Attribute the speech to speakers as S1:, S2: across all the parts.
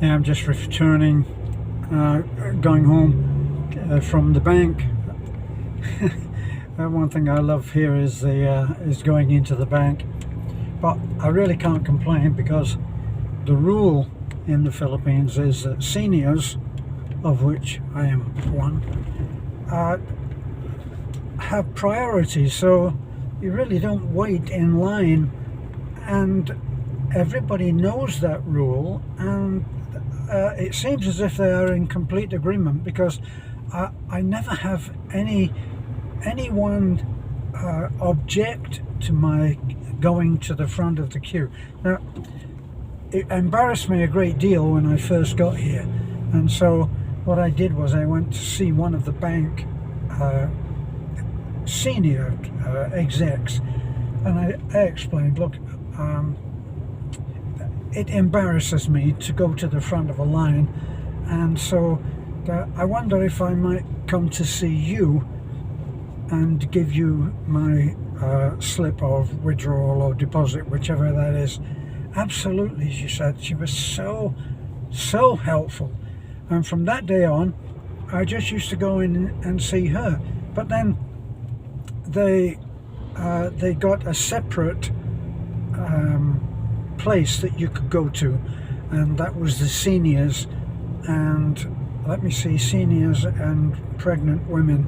S1: Yeah, I'm just returning, going home from the bank. One thing I love here is going into the bank, but I really can't complain because the rule in the Philippines is that seniors, of which I am one, have priority, so you really don't wait in line, and everybody knows that rule, and it seems as if they are in complete agreement, because I never have anyone object to my going to the front of the queue. Now, it embarrassed me a great deal when I first got here, and so what I did was I went to see one of the bank senior execs, and I explained, look, it embarrasses me to go to the front of a line, and so I wonder if I might come to see you and give you my slip of withdrawal or deposit, whichever that is. Absolutely, she said. She was so helpful, and from that day on I just used to go in and see her. But then they got a separate place that you could go to, and that was the seniors, and let me see, seniors and pregnant women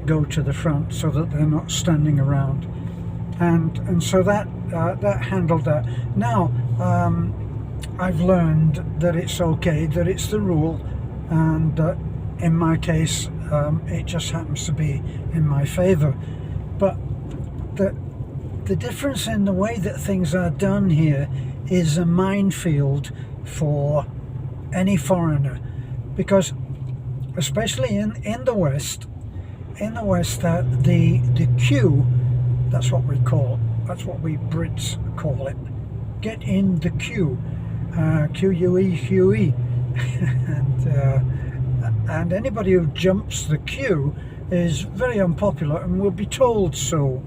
S1: go to the front so that they're not standing around, and so that handled that. Now I've learned that it's okay, that it's the rule, and in my case it just happens to be in my favor. But the difference in the way that things are done here is a minefield for any foreigner, because especially in the West, the queue, that's what we Brits call it, get in the queue, QUE, and anybody who jumps the queue is very unpopular and will be told so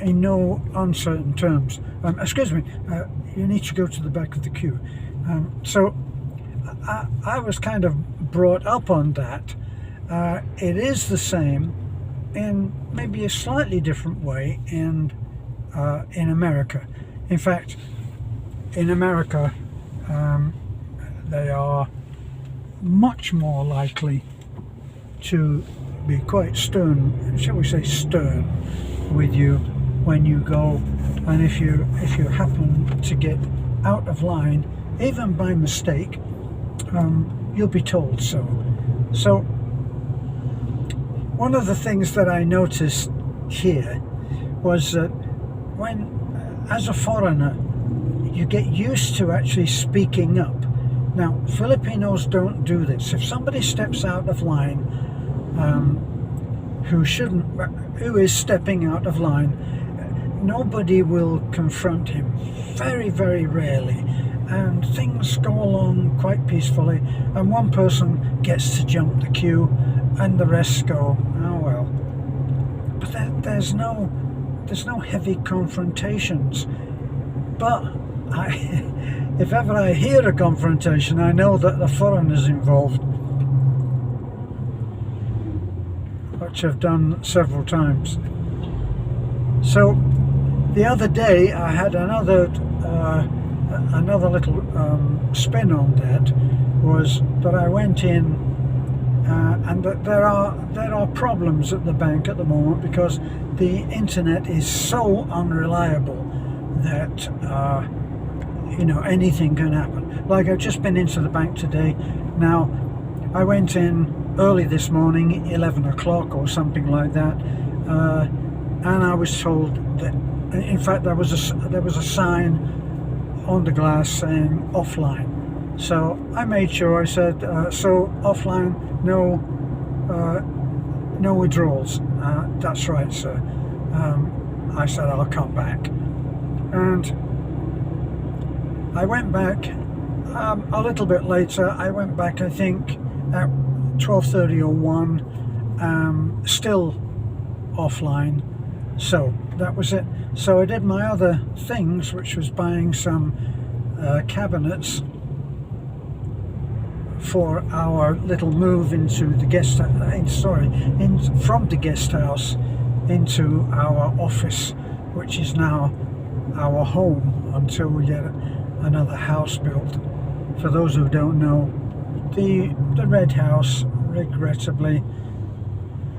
S1: in no uncertain terms. Excuse me, you need to go to the back of the queue. So I was kind of brought up on that. It is the same in maybe a slightly different way in America. In fact, in America, they are much more likely to be quite stern, shall we say stern, with you when you go, and if you happen to get out of line, even by mistake, you'll be told so. So one of the things that I noticed here was that when, as a foreigner, you get used to actually speaking up. Now, Filipinos don't do this. If somebody steps out of line, who is stepping out of line, nobody will confront him, very, very rarely, and things go along quite peacefully, and one person gets to jump the queue and the rest go, oh well. But there's no heavy confrontations. But if ever I hear a confrontation, I know that the foreigners involved, which I've done several times. So the other day I had another little spin on that, was that I went in and that there are problems at the bank at the moment because the internet is so unreliable that anything can happen. Like, I've just been into the bank today. Now, I went in early this morning, 11 o'clock or something like that, and I was told that, in fact, there was a sign on the glass saying offline. So I made sure, I said, so offline, no withdrawals. That's right, sir. I said I'll come back, and I went back a little bit later. I went back, I think, at 12:30 or 1, still offline. So that was it. So I did my other things, which was buying some cabinets for our little move into the from the guest house into our office, which is now our home until we get another house built. For those who don't know, the red house, regrettably,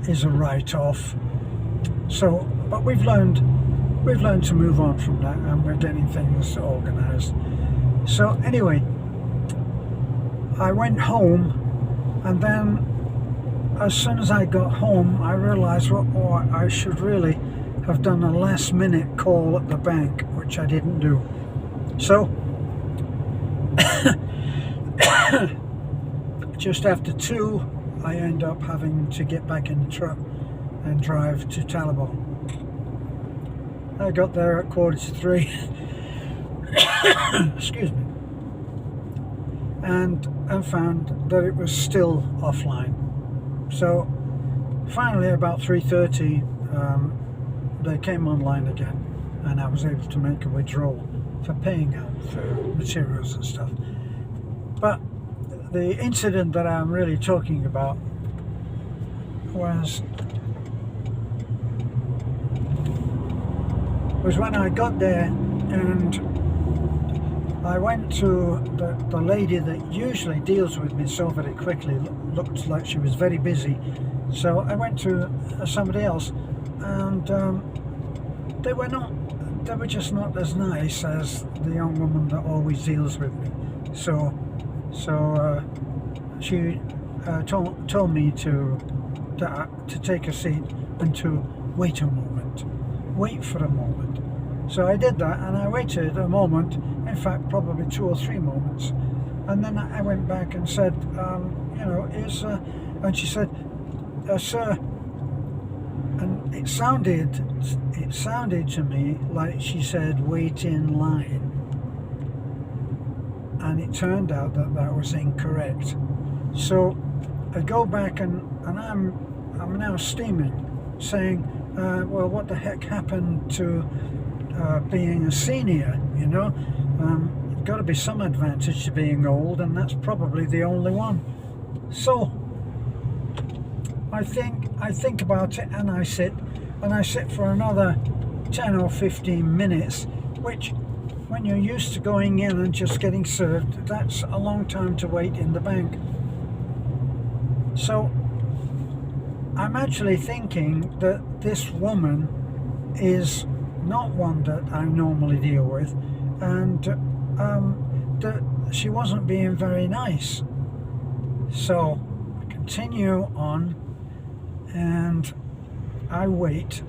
S1: is a write-off. So, but we've learned to move on from that, and we're getting things organised. So anyway, I went home, and then as soon as I got home, I realised I should really have done a last-minute call at the bank, which I didn't do. So just after 2, I end up having to get back in the truck and drive to Talibon. I got there at 2:45. Excuse me. And found that it was still offline. So finally, about 3:30, they came online again, and I was able to make a withdrawal for paying out for materials and stuff. But the incident that I'm really talking about was when I got there, and I went to the lady that usually deals with me so very quickly. Looked like she was very busy, so I went to somebody else, and they were just not as nice as the young woman that always deals with me. So she told me to take a seat and to wait for a moment. So I did that, and I waited a moment, in fact probably 2 or 3 moments, and then I went back and said, and she said, sir, and it sounded to me like she said, wait in line, and it turned out that was incorrect. So I go back, and I'm now steaming, saying, well, what the heck happened to being a senior, got to be some advantage to being old, and that's probably the only one. So I think about it, and I sit for another 10 or 15 minutes, which when you're used to going in and just getting served, that's a long time to wait in the bank. So I'm actually thinking that this woman is not one that I normally deal with, and that she wasn't being very nice. So I continue on, and I wait,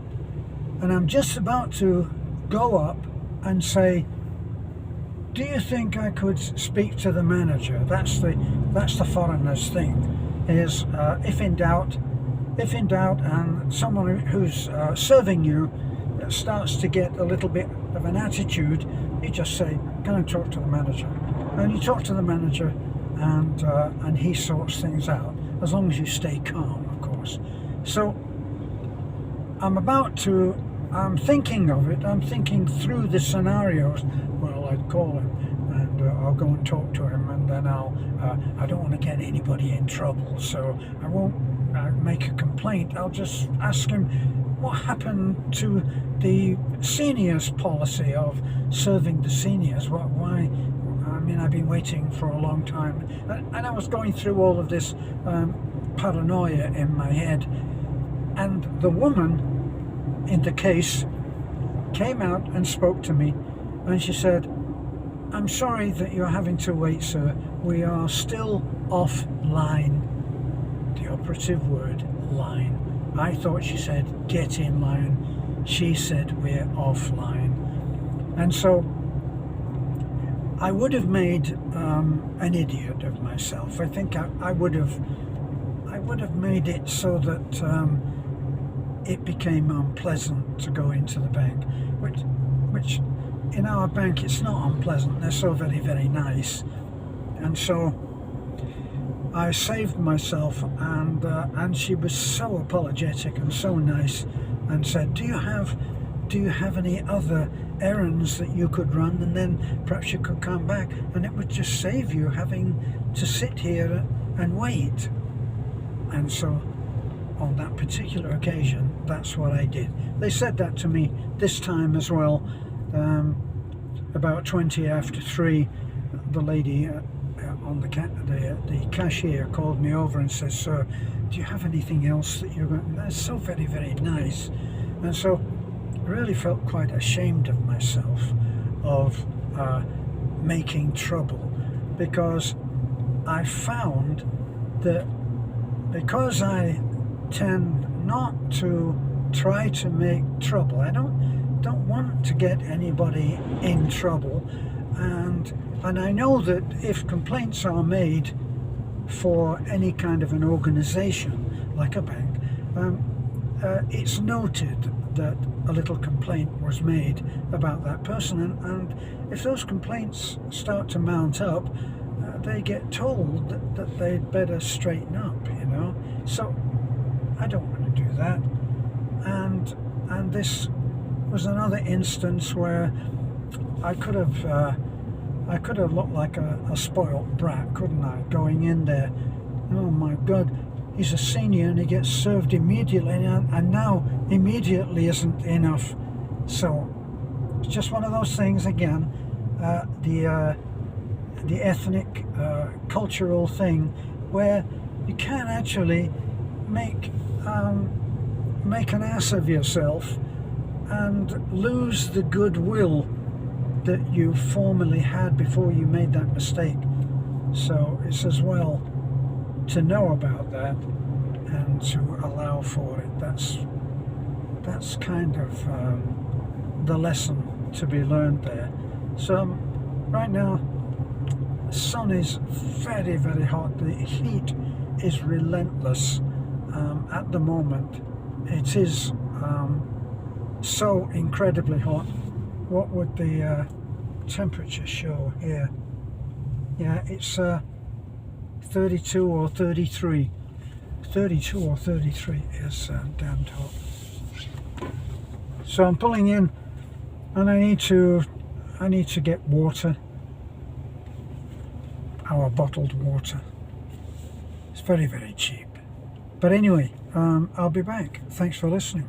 S1: and I'm just about to go up and say, do you think I could speak to the manager? That's the foreigner's thing, is if in doubt, and someone who's serving you starts to get a little bit of an attitude, you just say, can I talk to the manager? And you talk to the manager, and he sorts things out, as long as you stay calm, of course. So I'm thinking of it, I'm thinking through the scenarios. Well, I'd call him, and I'll go and talk to him, and then I don't want to get anybody in trouble, so I won't make a complaint. I'll just ask him what happened to the seniors policy of serving the seniors. Why? I mean, I've been waiting for a long time, and I was going through all of this paranoia in my head, and the woman in the case came out and spoke to me, and she said, I'm sorry that you're having to wait, sir. We are still offline. The operative word, line. I thought she said, get in line. She said, we're offline. And so I would have made an idiot of myself. I think I would have made it so that it became unpleasant to go into the bank, which in our bank it's not unpleasant. They're so very, very nice. And so I saved myself, and she was so apologetic and so nice, and said, do you have any other errands that you could run, and then perhaps you could come back, and it would just save you having to sit here and wait. And so on that particular occasion, that's what I did. They said that to me this time as well. About 20 after 3, the lady on the cashier called me over and said, "Sir, do you have anything else that you're going?" That's so very, very nice. And so I really felt quite ashamed of myself of making trouble, because I found that because I tend not to try to make trouble, I don't want to get anybody in trouble, and I know that if complaints are made for any kind of an organization like a bank, it's noted that a little complaint was made about that person, and if those complaints start to mount up, they get told that they'd better straighten up, you know. So I don't want to do that, and this was another instance where I could have looked like a spoiled brat, couldn't I, going in there. Oh my God, he's a senior and he gets served immediately, and now immediately isn't enough. So it's just one of those things again, the ethnic, cultural thing, where you can actually make an ass of yourself and lose the goodwill that you formerly had before you made that mistake. So it's as well to know about that and to allow for it. That's kind of the lesson to be learned there. So right now, the sun is very, very hot. The heat is relentless at the moment. It is so incredibly hot. What would the temperature show here? Yeah, it's 32 or 33. 32 or 33 is damned hot. So I'm pulling in, and I need to get water, our bottled water. It's very, very cheap. But anyway, I'll be back. Thanks for listening.